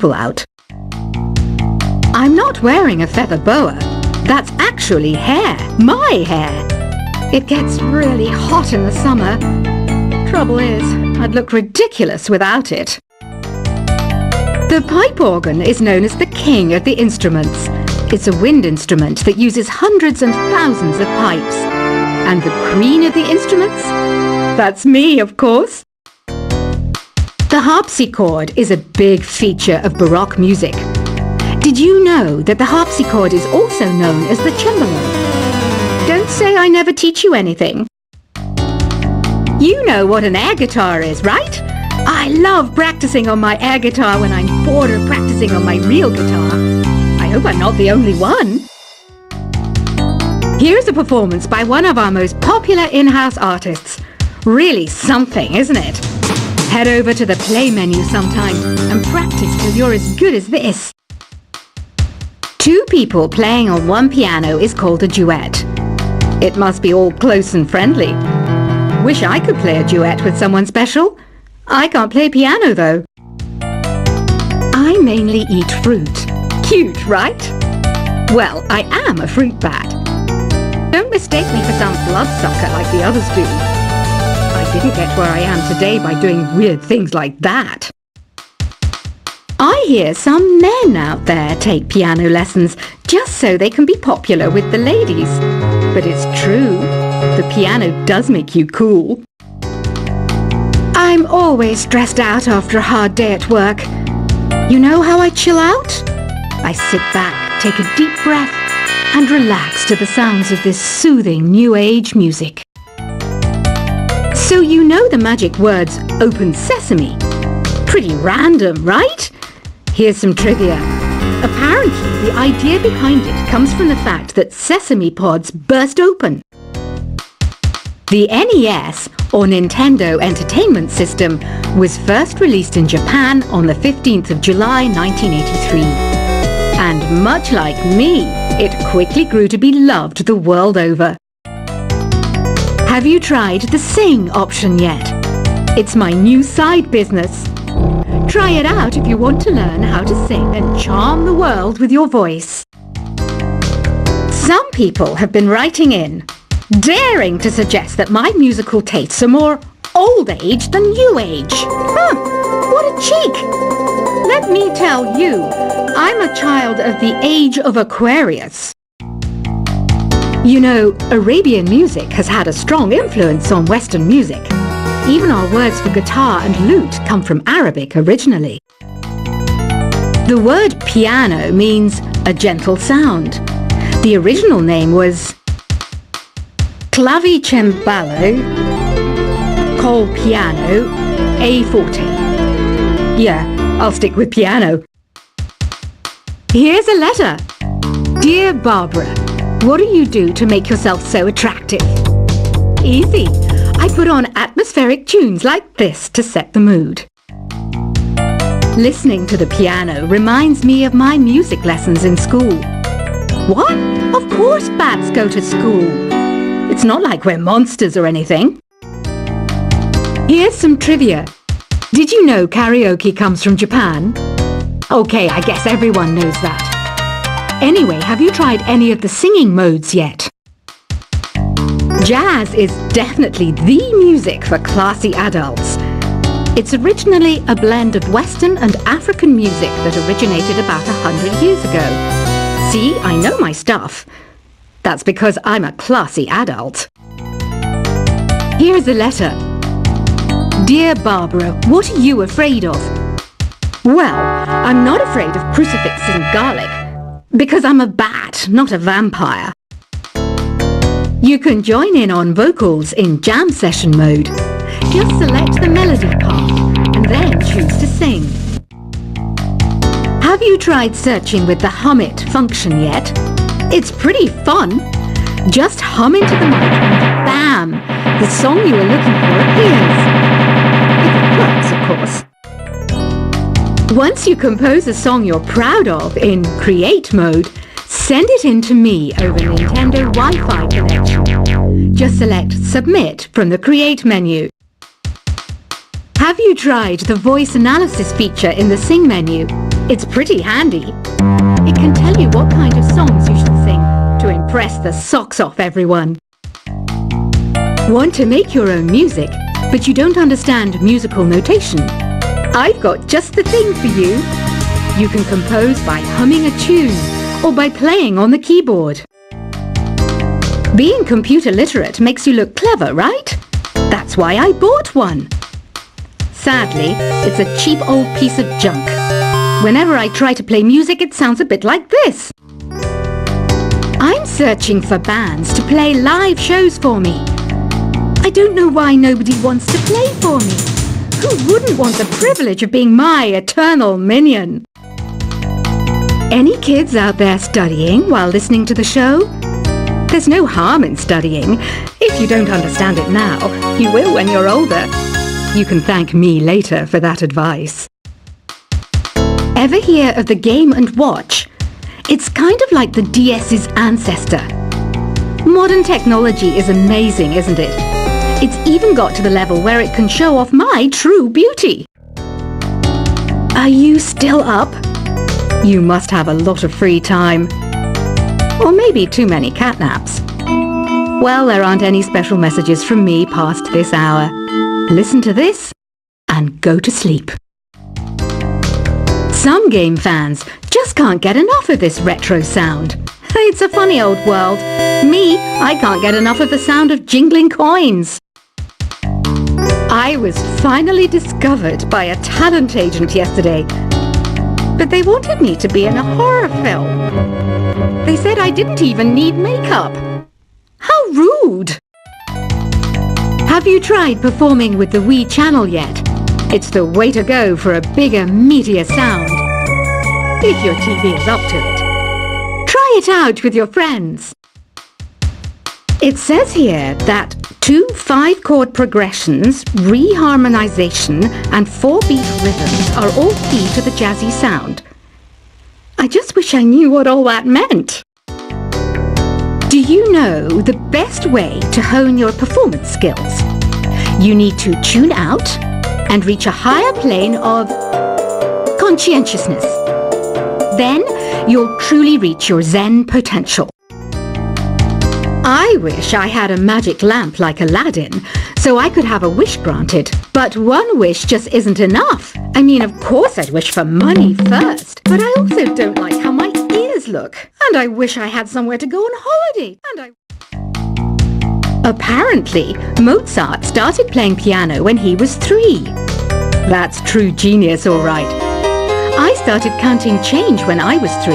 people out. I'm not wearing a feather boa. That's actually hair, my hair. It gets really hot in the summer. Trouble is, I'd look ridiculous without it. The pipe organ is known as the king of the instruments. It's a wind instrument that uses hundreds and thousands of pipes. And the queen of the instruments? That's me, of course. The harpsichord is a big feature of Baroque music. Did you know that the harpsichord is also known as the cembalo? Don't say I never teach you anything. You know what an air guitar is, right? I love practicing on my air guitar when I'm bored of practicing on my real guitar. I hope I'm not the only one. Here's a performance by one of our most popular in-house artists. Really something, isn't it? Head over to the play menu sometime and practice till you're as good as this. Two people playing on one piano is called a duet. It must be all close and friendly. Wish I could play a duet with someone special. I can't play piano though. I mainly eat fruit. Cute, right? Well, I am a fruit bat. Don't mistake me for some bloodsucker like the others do. I didn't get where I am today by doing weird things like that. I hear some men out there take piano lessons just so they can be popular with the ladies. But it's true, the piano does make you cool. I'm always stressed out after a hard day at work. You know how I chill out? I sit back, take a deep breath, and relax to the sounds of this soothing new age music. So you know the magic words "open sesame"? Pretty random, right? Here's some trivia. Apparently, the idea behind it comes from the fact that sesame pods burst open. The NES, or Nintendo Entertainment System, was first released in Japan on the 15th of July 1983. And much like me, it quickly grew to be loved the world over. Have you tried the Sing option yet? It's my new side business. Try it out if you want to learn how to sing and charm the world with your voice. Some people have been writing in, daring to suggest that my musical tastes are more old age than new age. What a cheek! Let me tell you, I'm a child of the age of Aquarius. You know, Arabian music has had a strong influence on Western music. Even our words for guitar and lute come from Arabic originally. The word piano means a gentle sound. The original name was clavicembalo col piano a forte. Yeah, I'll stick with piano. Here's a letter. Dear Barbara, what do you do to make yourself so attractive? Easy. I put on atmospheric tunes like this to set the mood. Listening to the piano reminds me of my music lessons in school. What? Of course bats go to school. It's not like we're monsters or anything. Here's some trivia. Did you know karaoke comes from Japan? Okay, I guess everyone knows that. Anyway, have you tried any of the singing modes yet? Jazz is definitely the music for classy adults. It's originally a blend of Western and African music that originated about 100 years ago. See, I know my stuff. That's because I'm a classy adult. Here's a letter. Dear Barbara, what are you afraid of? Well, I'm not afraid of crucifixes and garlic, because I'm a bat, not a vampire. You can join in on vocals in jam session mode. Just select the melody part and then choose to sing. Have you tried searching with the Hum It function yet? It's pretty fun. Just hum into the mic and bam! The song you were looking for appears. If it works, of course. Once you compose a song you're proud of in Create mode, send it in to me over Nintendo Wi-Fi connection. Just select Submit from the Create menu. Have you tried the voice analysis feature in the Sing menu? It's pretty handy. It can tell you what kind of songs you should sing to impress the socks off everyone. Want to make your own music, but you don't understand musical notation? I've got just the thing for you. You can compose by humming a tune or by playing on the keyboard. Being computer literate makes you look clever, right? That's why I bought one. Sadly, it's a cheap old piece of junk. Whenever I try to play music, it sounds a bit like this. I'm searching for bands to play live shows for me. I don't know why nobody wants to play for me. Who wouldn't want the privilege of being my eternal minion? Any kids out there studying while listening to the show? There's no harm in studying. If you don't understand it now, you will when you're older. You can thank me later for that advice. Ever hear of the Game & Watch? It's kind of like the DS's ancestor. Modern technology is amazing, isn't it? It's even got to the level where it can show off my true beauty. Are you still up? You must have a lot of free time. Or maybe too many catnaps. Well, there aren't any special messages from me past this hour. Listen to this and go to sleep. Some game fans just can't get enough of this retro sound. It's a funny old world. Me, I can't get enough of the sound of jingling coins. I was finally discovered by a talent agent yesterday, but they wanted me to be in a horror film. They said I didn't even need makeup. How rude! Have you tried performing with the Wii channel yet? It's the way to go for a bigger, meatier sound. If your TV is up to it. Try it out with your friends. It says here that 2 5-chord progressions, reharmonization and 4-beat rhythms are all key to the jazzy sound. I just wish I knew what all that meant. Do you know the best way to hone your performance skills? You need to tune out and reach a higher plane of conscientiousness. Then you'll truly reach your Zen potential. I wish I had a magic lamp like Aladdin, so I could have a wish granted. But one wish just isn't enough. I mean, of course I'd wish for money first, but I also don't like how my ears look. And I wish I had somewhere to go on holiday. Apparently, Mozart started playing piano when he was 3. That's true genius, all right. I started counting change when I was 3.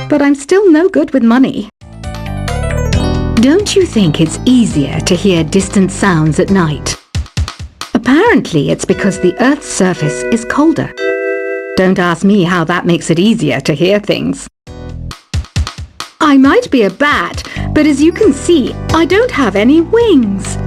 But I'm still no good with money. Don't you think it's easier to hear distant sounds at night? Apparently, it's because the Earth's surface is colder. Don't ask me how that makes it easier to hear things. I might be a bat, but as you can see, I don't have any wings.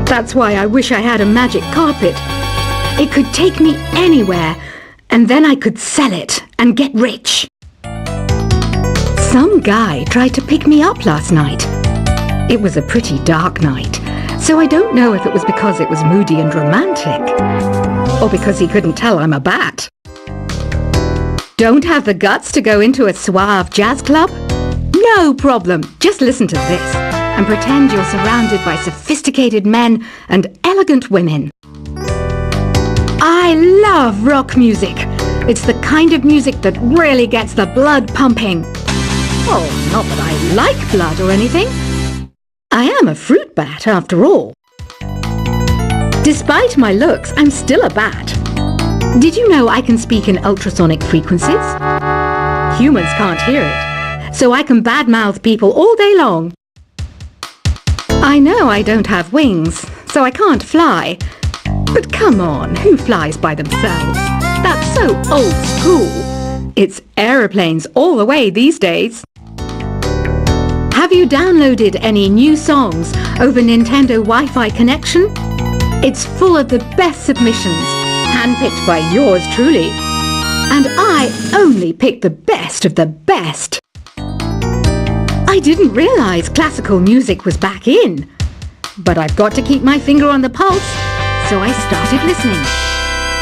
That's why I wish I had a magic carpet. It could take me anywhere, and then I could sell it and get rich. Some guy tried to pick me up last night. It was a pretty dark night, so I don't know if it was because it was moody and romantic, or because he couldn't tell I'm a bat. Don't have the guts to go into a suave jazz club? No problem, just listen to this and pretend you're surrounded by sophisticated men and elegant women. I love rock music. It's the kind of music that really gets the blood pumping. Oh, not that I like blood or anything. I am a fruit bat, after all. Despite my looks, I'm still a bat. Did you know I can speak in ultrasonic frequencies? Humans can't hear it, so I can badmouth people all day long. I know I don't have wings, so I can't fly. But come on, who flies by themselves? That's so old school. It's aeroplanes all the way these days. Have you downloaded any new songs over Nintendo Wi-Fi connection? It's full of the best submissions, handpicked by yours truly. And I only pick the best of the best. I didn't realize classical music was back in. But I've got to keep my finger on the pulse, so I started listening.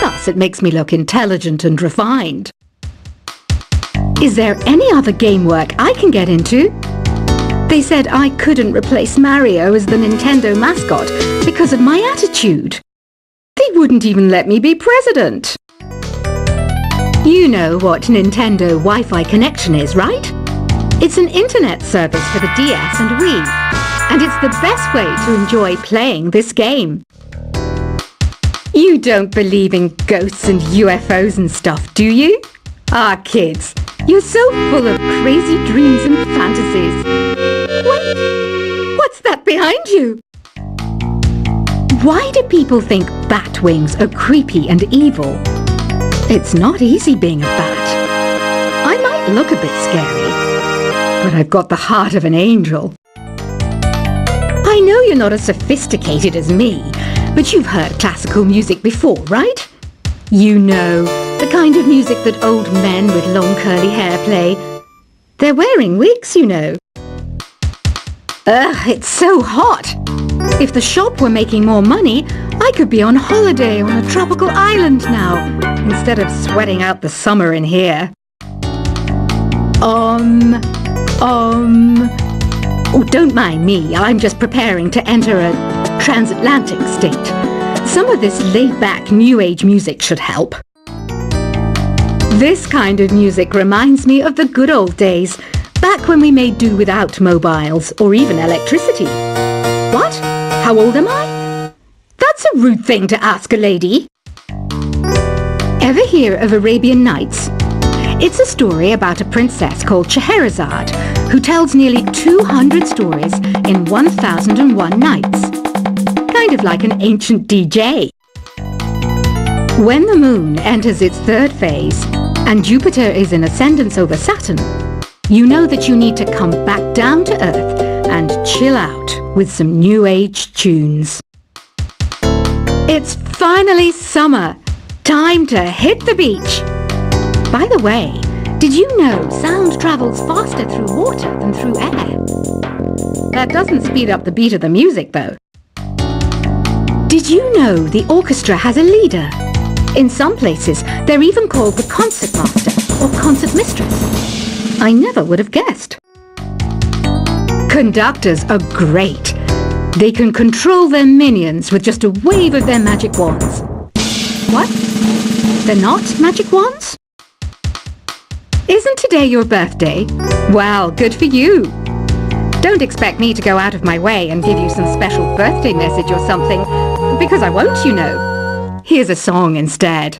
Thus, it makes me look intelligent and refined. Is there any other game work I can get into? They said I couldn't replace Mario as the Nintendo mascot because of my attitude. They wouldn't even let me be president. You know what Nintendo Wi-Fi connection is, right? It's an internet service for the DS and Wii, and it's the best way to enjoy playing this game. You don't believe in ghosts and UFOs and stuff, do you? Ah, kids, you're so full of crazy dreams and fantasies. Wait, what's that behind you? Why do people think bat wings are creepy and evil? It's not easy being a bat. I might look a bit scary, but I've got the heart of an angel. I know you're not as sophisticated as me, but you've heard classical music before, right? You know, the kind of music that old men with long curly hair play. They're wearing wigs, you know. Ugh, it's so hot. If the shop were making more money, I could be on holiday on a tropical island now, instead of sweating out the summer in here. Oh, don't mind me. I'm just preparing to enter a transatlantic state. Some of this laid-back New Age music should help. This kind of music reminds me of the good old days, back when we made do without mobiles or even electricity. What? How old am I? That's a rude thing to ask a lady. Ever hear of Arabian Nights? It's a story about a princess called Scheherazade, who tells nearly 200 stories in 1001 nights. Kind of like an ancient DJ. When the moon enters its third phase, and Jupiter is in ascendance over Saturn, you know that you need to come back down to Earth and chill out with some New Age tunes. It's finally summer. Time to hit the beach. By the way, did you know sound travels faster through water than through air? That doesn't speed up the beat of the music, though. Did you know the orchestra has a leader? In some places, they're even called the concertmaster or concert mistress. I never would have guessed. Conductors are great. They can control their minions with just a wave of their magic wands. What? They're not magic wands? Isn't today your birthday? Well, good for you. Don't expect me to go out of my way and give you some special birthday message or something, because I won't, you know. Here's a song instead.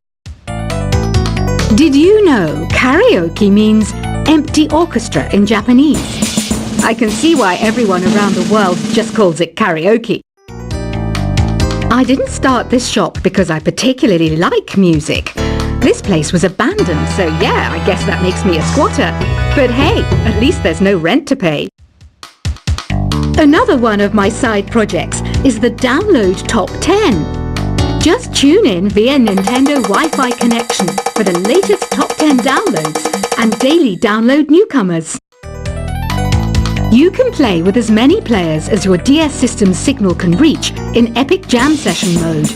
Did you know karaoke means empty orchestra in Japanese? I can see why everyone around the world just calls it karaoke. I didn't start this shop because I particularly like music. This place was abandoned, so yeah, I guess that makes me a squatter. But hey, at least there's no rent to pay. Another one of my side projects is the Download Top 10. Just tune in via Nintendo Wi-Fi connection for the latest top 10 downloads and daily download newcomers. You can play with as many players as your DS system's signal can reach in Epic Jam Session mode.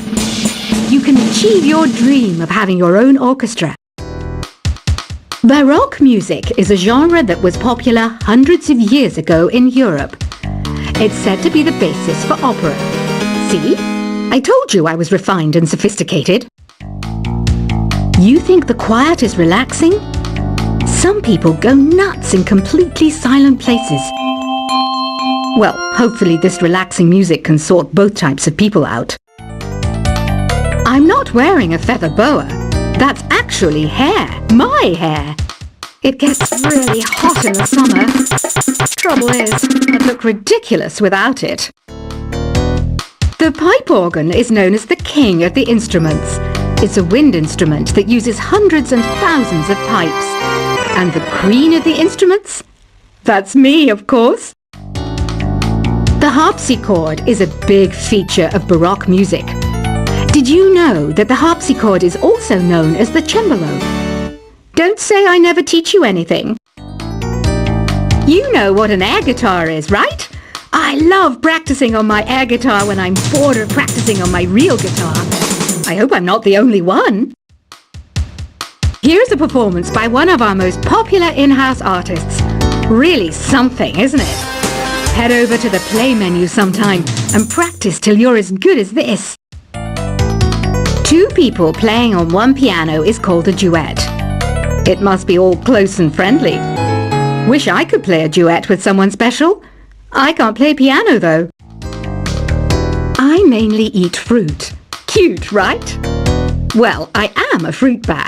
You can achieve your dream of having your own orchestra. Baroque music is a genre that was popular hundreds of years ago in Europe. It's said to be the basis for opera. See? I told you I was refined and sophisticated. You think the quiet is relaxing? Some people go nuts in completely silent places. Well, hopefully this relaxing music can sort both types of people out. I'm not wearing a feather boa. That's actually hair. My hair. It gets really hot in the summer. Trouble is, I'd look ridiculous without it. The pipe organ is known as the king of the instruments. It's a wind instrument that uses hundreds and thousands of pipes. And the queen of the instruments? That's me, of course. The harpsichord is a big feature of Baroque music. Did you know that the harpsichord is also known as the cembalo? Don't say I never teach you anything. You know what an air guitar is, right? I love practicing on my air guitar when I'm bored of practicing on my real guitar. I hope I'm not the only one. Here's a performance by one of our most popular in-house artists. Really something, isn't it? Head over to the play menu sometime and practice till you're as good as this. Two people playing on one piano is called a duet. It must be all close and friendly. Wish I could play a duet with someone special. I can't play piano though. I mainly eat fruit. Cute, right? Well, I am a fruit bat.